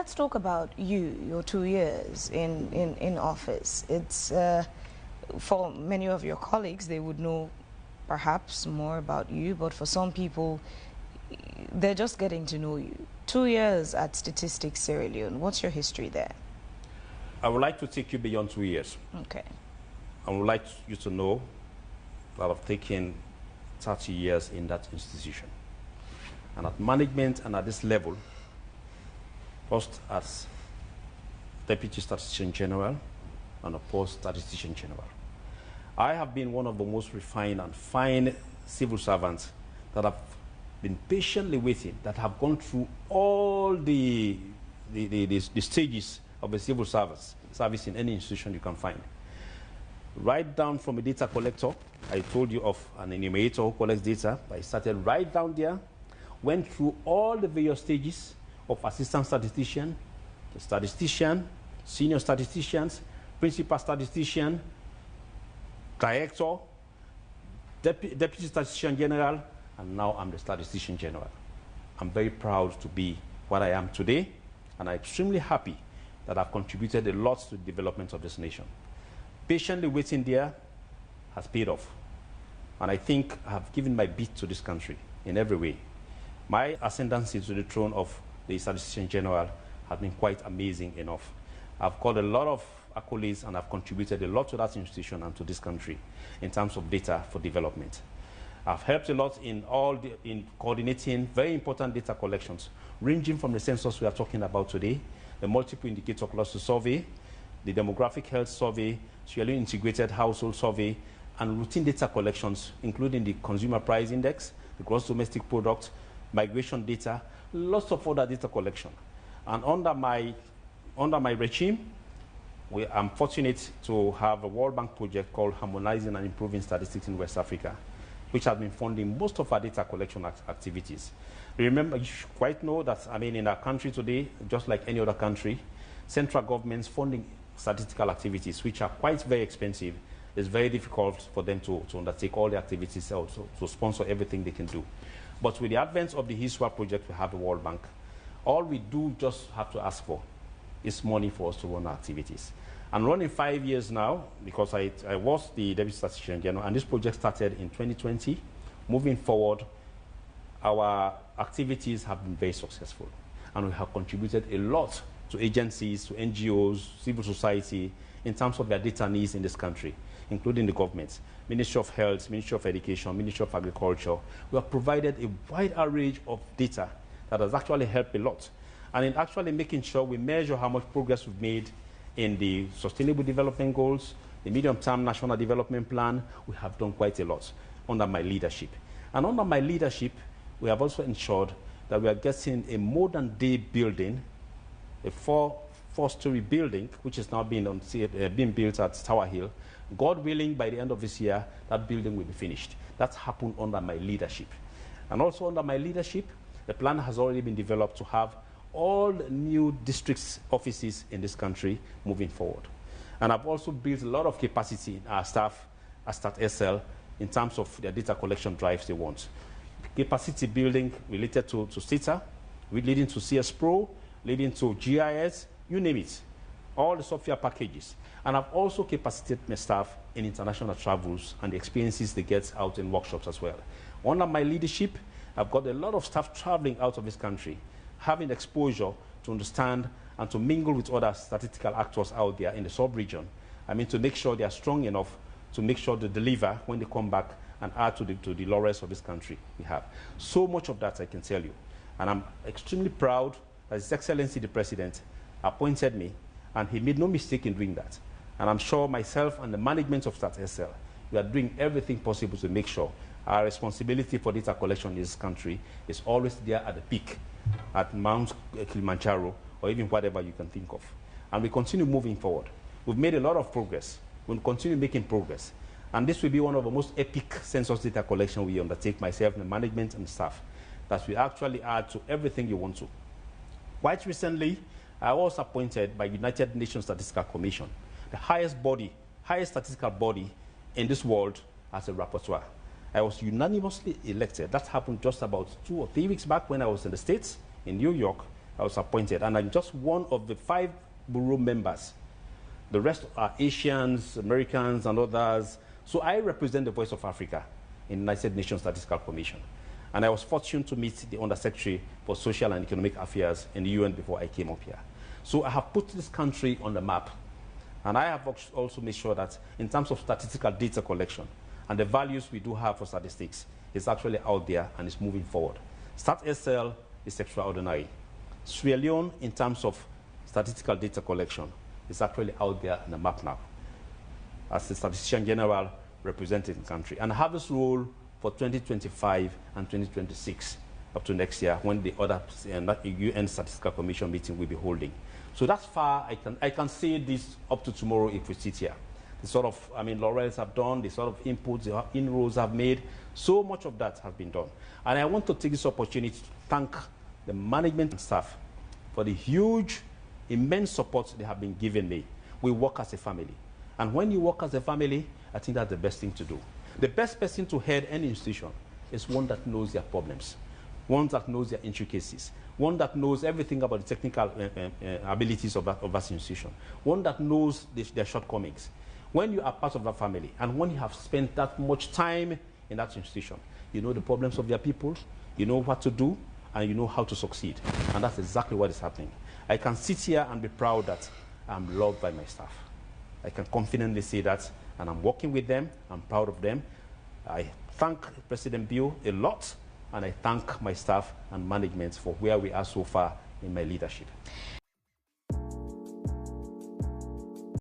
let's talk about your 2 years in office. It's for many of your colleagues, they would know perhaps more about you, but for some people, they're just getting to know you. 2 years at Statistics Sierra Leone. What's your history there? I would like to take you beyond 2 years. Okay. I would like you to know that I've taken 30 years in that institution. And at management and at this level, first as Deputy Statistician General and of course Statistician General. I have been one of the most refined and fine civil servants that have been patiently waiting, that have gone through all the stages of a civil service in any institution you can find. Right down from a data collector, I told you of an enumerator who collects data. I started right down there, went through all the various stages of assistant statistician, the statistician, senior statisticians, principal statistician, director, deputy statistician general, and now I'm the statistician general. I'm very proud to be what I am today, and I'm extremely happy that I've contributed a lot to the development of this nation. Patiently waiting there has paid off, and I think I have given my bit to this country in every way. My ascendancy to the throne of the Statistician General has been quite amazing enough. I've got a lot of accolades and I've contributed a lot to that institution and to this country in terms of data for development. I've helped a lot in coordinating very important data collections, ranging from the census we are talking about today, the multiple indicator cluster survey, the demographic health survey, Sierra Leone integrated household survey, and routine data collections, including the consumer price index, the gross domestic product, migration data, lots of other data collection. And under my regime, I'm fortunate to have a World Bank project called Harmonizing and Improving Statistics in West Africa, which has been funding most of our data collection activities. Remember, you should quite know that, in our country today, just like any other country, central government's funding statistical activities, which are quite very expensive. It's very difficult for them to undertake all the activities, also to sponsor everything they can do. But with the advent of the HISWA project, we have the World Bank. All we do just have to ask for is money for us to run our activities. I'm running 5 years now because I was the Deputy Statistician General, and this project started in 2020. Moving forward, our activities have been very successful, and we have contributed a lot to agencies, to NGOs, civil society, in terms of their data needs in this country, including the government, Ministry of Health, Ministry of Education, Ministry of Agriculture. We have provided a wide array of data that has actually helped a lot. And in actually making sure we measure how much progress we've made in the Sustainable Development Goals, the Medium-Term National Development Plan, we have done quite a lot under my leadership. And under my leadership, we have also ensured that we are getting a modern-day building, a four-story building, which is now being built at Tower Hill. God willing, by the end of this year, that building will be finished. That's happened under my leadership. And also under my leadership, the plan has already been developed to have all new districts offices in this country moving forward. And I've also built a lot of capacity in our staff at StatSL in terms of their data collection drives they want. Capacity building related to STATA, leading to CS Pro, leading to GIS, you name it, all the software packages. And I've also capacitated my staff in international travels and the experiences they get out in workshops as well. Under my leadership, I've got a lot of staff traveling out of this country, having exposure to understand and to mingle with other statistical actors out there in the sub-region. To make sure they are strong enough to make sure they deliver when they come back and add to the laurels of this country we have. So much of that I can tell you. And I'm extremely proud that His Excellency the President appointed me, and he made no mistake in doing that. And I'm sure myself and the management of StatSL, we are doing everything possible to make sure our responsibility for data collection in this country is always there at the peak, at Mount Kilimanjaro, or even whatever you can think of. And we continue moving forward. We've made a lot of progress. We'll continue making progress. And this will be one of the most epic census data collection we undertake, myself and the management and staff, that we actually add to everything you want to. Quite recently, I was appointed by United Nations Statistical Commission, the highest statistical body in this world, as a rapporteur. I was unanimously elected. That happened just about 2 or 3 weeks back when I was in the States, in New York, I was appointed, and I'm just one of the 5 bureau members. The rest are Asians, Americans, and others. So I represent the voice of Africa in the United Nations Statistical Commission. And I was fortunate to meet the Undersecretary for Social and Economic Affairs in the UN before I came up here. So I have put this country on the map. And I have also made sure that in terms of statistical data collection and the values we do have for statistics, it's actually out there and it's moving forward. StatSL is extraordinary. Sierra Leone, in terms of statistical data collection, is actually out there on the map now as the Statistician General representing the country. And I have this role for 2025 and 2026 up to next year when the other UN Statistical Commission meeting will be holding. So that's far I can say this up to tomorrow if we sit here. The sort of, laurels have done, the sort of inputs, the inroads have made, so much of that has been done. And I want to take this opportunity to thank the management and staff for the huge, immense support they have been giving me. We work as a family. And when you work as a family, I think that's the best thing to do. The best person to head any institution is one that knows their problems, one that knows their intricacies, one that knows everything about the technical abilities of that institution, one that knows their shortcomings. When you are part of that family and when you have spent that much time in that institution, you know the problems of their people, you know what to do, and you know how to succeed. And that's exactly what is happening. I can sit here and be proud that I'm loved by my staff. I can confidently say that, and I'm working with them. I'm proud of them. I thank President Bill a lot, and I thank my staff and management for where we are so far in my leadership.